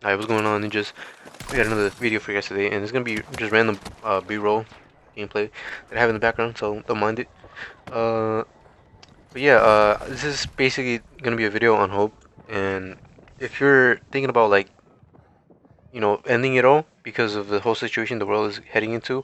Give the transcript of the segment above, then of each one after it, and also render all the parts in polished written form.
What's going on, ninjas? We got another video for you guys today, and it's gonna be just random B-roll gameplay that I have in the background, so don't mind it. Uh, but yeah, this is basically gonna be a video on hope, and if you're thinking about like, ending it all because of the whole situation the world is heading into,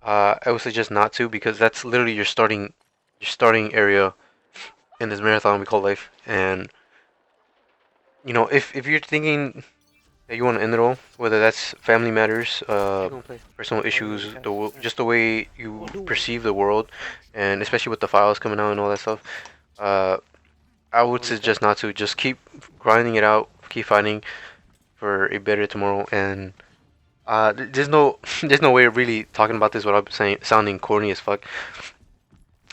I would suggest not to, because that's literally your starting area in this marathon we call life. And if you're thinking that you want to end it all, whether that's family matters, personal issues, just the way you perceive the world, and especially with the files coming out and all that stuff. Uh, I would suggest not to. Just keep grinding it out, keep fighting for a better tomorrow. And there's no there's no way of really talking about this without saying sounding corny as fuck.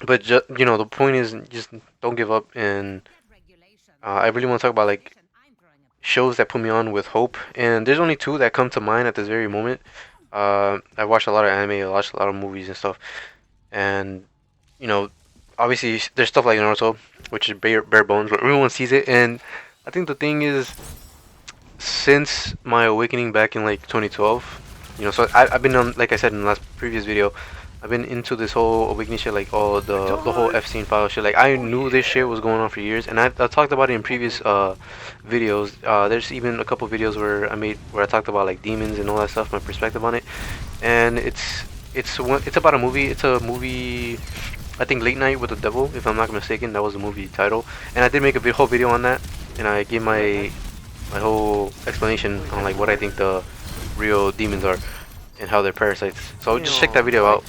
But the point is just don't give up. And I really want to talk about like shows that put me on with hope, and there's only two that come to mind at this very moment. I watched a lot of anime, I watched a lot of movies and stuff, and you know, obviously there's stuff like Naruto, which is bare bones, but everyone sees it. And I think the thing is, since my awakening back in like 2012, so I've been on, like I said in the last previous video, I've been into this whole awakening shit, like all the whole Epstein file shit. Like I knew this shit was going on for years, and I've talked about it in previous videos. There's even a couple videos where I talked about like demons and all that stuff, my perspective on it. And it's about a movie. It's a movie. I think Late Night with the Devil, if I'm not mistaken. That was the movie title, and I did make a whole video on that, and I gave my whole explanation on like what I think the real demons are and how they're parasites. So just check that video out.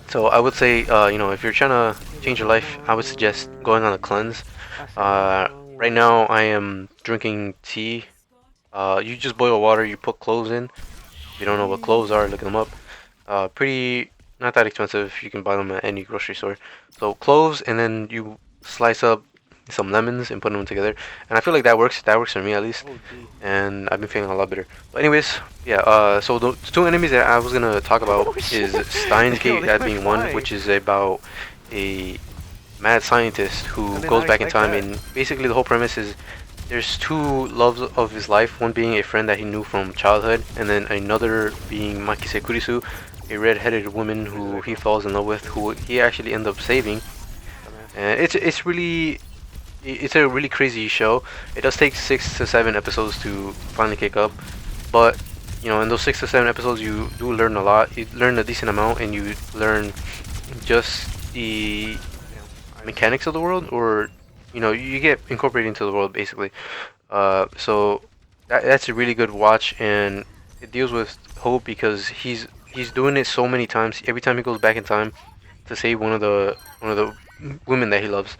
So I would say, if you're trying to change your life, I would suggest going on a cleanse. Right now I am drinking tea. You just boil water, you put cloves in. If you don't know what cloves are, look them up. Pretty not that expensive. You can buy them at any grocery store. So cloves, and then you slice up some lemons and put them together. And I feel like that works. That works for me at least. And I've been feeling a lot better. But anyways, yeah. So the two enemies that I was gonna talk about is Steins Gate, that being one, which is about a mad scientist who goes back in time, and basically the whole premise is there's two loves of his life, one being a friend that he knew from childhood, and then another being Makise Kurisu, a red-headed woman who he falls in love with, who he actually ends up saving. And it's a really crazy show. It does take 6 to 7 episodes to finally kick up, but in those 6 to 7 episodes, you do learn a lot. You learn a decent amount, and you learn just the mechanics of the world, or you get incorporated into the world basically. So that's a really good watch, and it deals with hope because he's doing it so many times. Every time he goes back in time to save one of the women that he loves,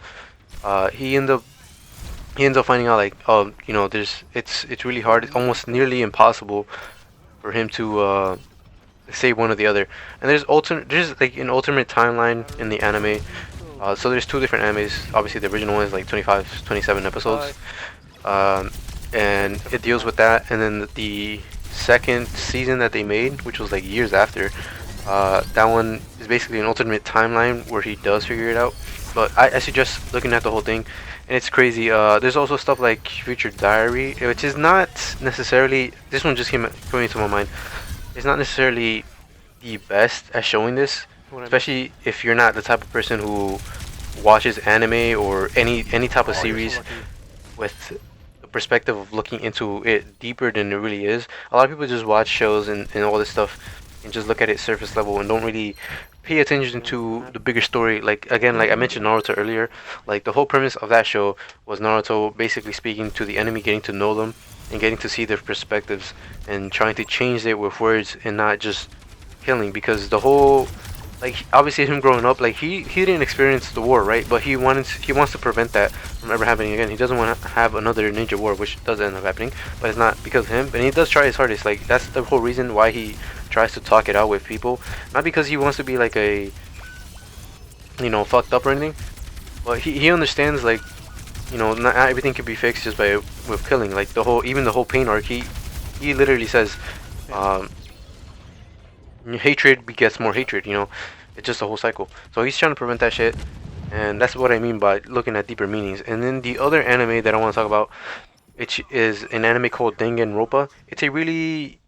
he ends up finding out like, oh, it's really hard. It's almost nearly impossible for him to save one or the other. And there's like an alternate timeline in the anime. So there's two different animes. Obviously, the original one is like 25, 27 episodes, um, and it deals with that. And then the second season that they made, which was like years after, that one is basically an alternate timeline where he does figure it out. But I suggest looking at the whole thing, and it's crazy. There's also stuff like Future Diary, which is not necessarily. This one just came into my mind. It's not necessarily the best at showing this, especially if you're not the type of person who watches anime or any type of series with the perspective of looking into it deeper than it really is. A lot of people just watch shows and all this stuff and just look at it surface level and don't really pay attention to the bigger story. Like again, like I mentioned Naruto earlier, like the whole premise of that show was Naruto basically speaking to the enemy, getting to know them and getting to see their perspectives and trying to change it with words and not just killing. Because the whole, like, obviously him growing up, like he didn't experience the war, right? But he wants to prevent that from ever happening again. He doesn't want to have another ninja war, which does end up happening, but it's not because of him. And he does try his hardest. Like that's the whole reason why he tries to talk it out with people, not because he wants to be like a fucked up or anything, but he understands, like, not everything can be fixed just by with killing. Like the whole pain arc, he literally says, um, hatred begets more hatred. It's just a whole cycle. So he's trying to prevent that shit, and that's what I mean by looking at deeper meanings. And then the other anime that I want to talk about which is an anime called Danganronpa. It's a really,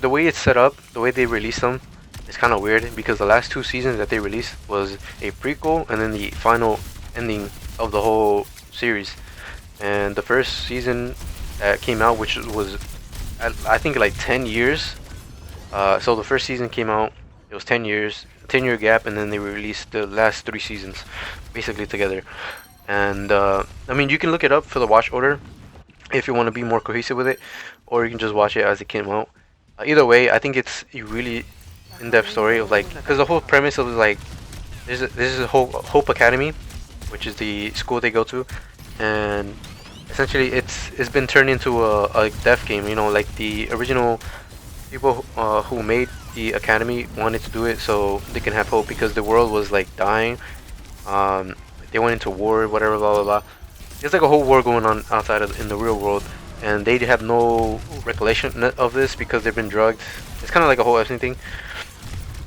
the way it's set up, the way they release them, is kind of weird because the last two seasons that they released was a prequel and then the final ending of the whole series. And the first season that came out, which was I think like 10 years. So the first season came out, it was 10 years, 10-year gap, and then they released the last three seasons basically together. And I mean, you can look it up for the watch order if you want to be more cohesive with it, or you can just watch it as it came out. Either way, I think it's a really in-depth story of like, because the whole premise of like, this is a Hope Academy, which is the school they go to, and essentially it's been turned into a death game. You know, like the original people who made the academy wanted to do it so they can have hope because the world was like dying. They went into war, whatever, blah blah blah. There's like a whole war going on outside of in the real world, and they have no recollection of this because they've been drugged. It's kind of like a whole Epstein thing,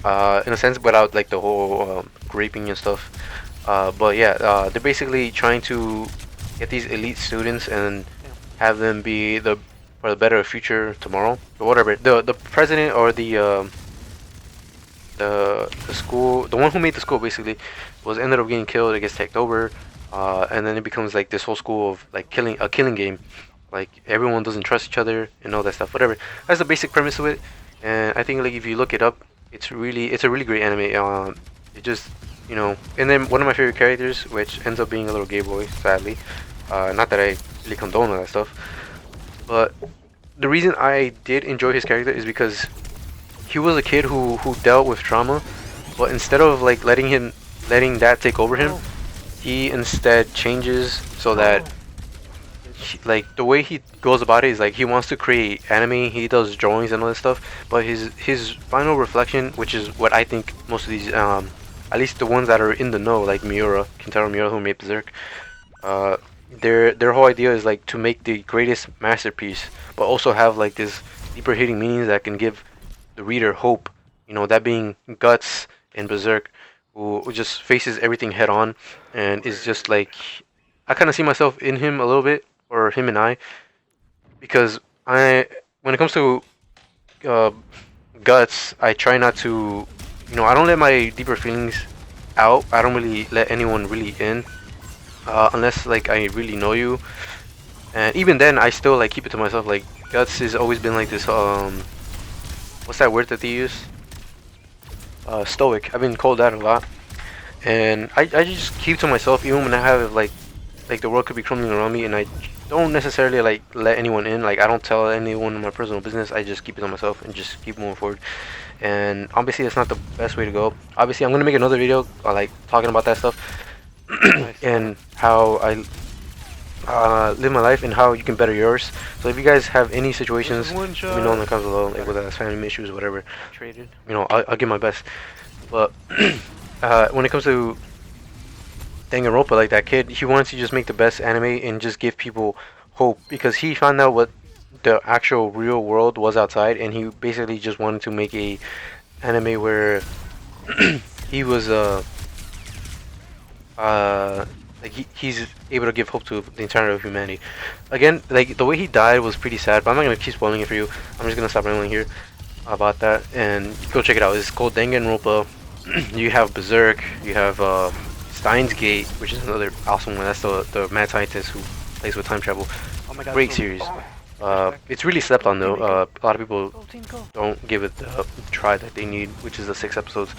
in a sense, without like the whole raping and stuff. But yeah, they're basically trying to get these elite students and have them be the for the better future tomorrow or whatever. The president or the school, the one who made the school basically, was ended up getting killed. It gets taken over, and then it becomes like this whole school of like killing game. Like everyone doesn't trust each other and all that stuff. Whatever. That's the basic premise of it. And I think like if you look it up, it's a really great anime. It just, you know, and then one of my favorite characters, which ends up being a little gay boy, sadly. Not that I really condone all that stuff, but the reason I did enjoy his character is because he was a kid who dealt with trauma, but instead of like letting that take over him, he instead changes so that like the way he goes about it is like he wants to create anime, he does drawings and all this stuff, but his final reflection, which is what I think most of these at least the ones that are in the know, like Miura, Kentaro Miura, who made Berserk, their whole idea is like to make the greatest masterpiece, but also have like this deeper hitting meanings that can give the reader hope. You know, that being Guts in Berserk, who just faces everything head on, and is just like, I kind of see myself in him a little bit, or him and I, because when it comes to uh, Guts, I try not to, you know, I don't let my deeper feelings out. I don't really let anyone really in, unless like I really know you, and even then I still like keep it to myself. Like Guts has always been like this what's that word that they use? Stoic. I've been called that a lot, and I just keep to myself even when I have like the world could be crumbling around me, and I don't necessarily like let anyone in. Like I don't tell anyone my personal business. I just keep it to myself and just keep moving forward. And obviously that's not the best way to go. Obviously I'm gonna make another video like talking about that stuff and how I live my life and how you can better yours. So if you guys have any situations, let me know in the comments below, like whether that's family issues, whatever. You know, I'll give my best. But when it comes to Danganronpa, like that kid, he wants to just make the best anime and just give people hope because he found out what the actual real world was outside, and he basically just wanted to make a anime where he was like he's able to give hope to the entirety of humanity. Again, like the way he died was pretty sad, but I'm not gonna keep spoiling it for you. I'm just gonna stop rambling here about that, and go check it out. It's called Danganronpa. You have Berserk, you have Steins Gate, which is another awesome one. That's the mad scientist who plays with time travel. Oh my God, Great series. It's really slept on though. A lot of people don't give it the try that they need, which is the 6 episodes,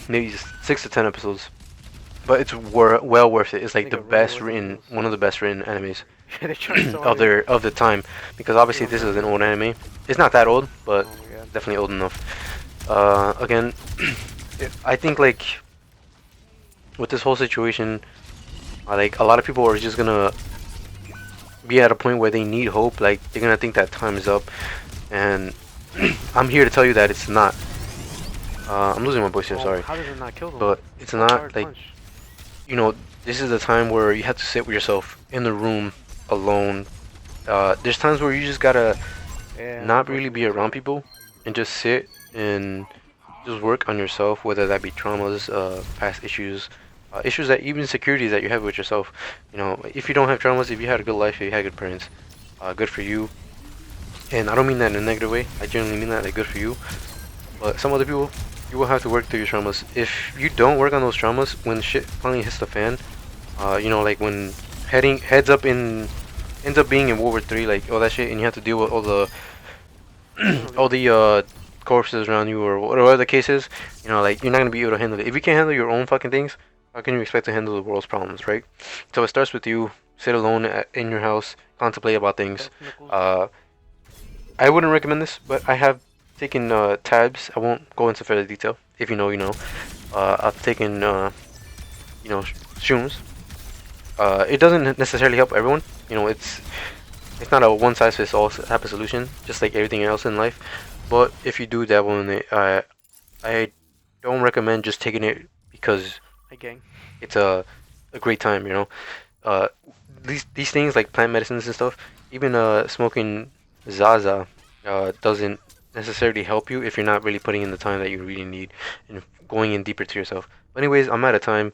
maybe 6 to 10 episodes. But it's well worth it. It's like the best written, one of the best written animes of the time, because obviously this is an old anime. It's not that old, but definitely old enough. Again, I think like with this whole situation, like a lot of people are just gonna be at a point where they need hope. Like they're gonna think that time is up, and I'm here to tell you that it's not. I'm losing my voice here, sorry. How did it not kill them? But it's not like, you know, this is the time where you have to sit with yourself in the room alone. There's times where you just gotta not really be around people and just sit and just work on yourself, whether that be traumas, past issues, issues that even insecurities that you have with yourself. You know, if you don't have traumas, if you had a good life, if you had good parents, good for you. And I don't mean that in a negative way. I genuinely mean that, like, good for you. But some other people, you will have to work through your traumas. If you don't work on those traumas, when shit finally hits the fan, you know, like when ends up being in World War III, like all that shit, and you have to deal with all the all the corpses around you or whatever the case is, you know, like you're not gonna be able to handle it. If you can't handle your own fucking things, how can you expect to handle the world's problems, right? So it starts with you. Sit alone in your house, contemplate about things. I wouldn't recommend this, but I have taken tabs. I won't go into further detail. If you know, you know. I've taken you know, shrooms. It doesn't necessarily help everyone. You know, it's not a one size fits all type of solution, just like everything else in life. But if you do dabble in it, I don't recommend just taking it because it's a great time. You know, uh, these things like plant medicines and stuff. Even smoking Zaza doesn't necessarily help you if you're not really putting in the time that you really need and going in deeper to yourself. But anyways, I'm out of time.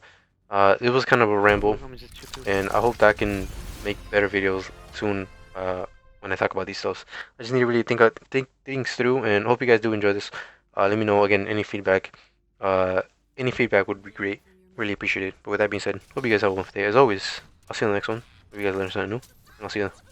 It was kind of a ramble, and I hope that I can make better videos soon when I talk about these stuff. I just need to really think things through, and hope you guys do enjoy this. Let me know again any feedback. Uh, any feedback would be great. Really appreciate it. But with that being said, hope you guys have a wonderful day. As always, I'll see you in the next one. Hope you guys learn something new, and I'll see you then.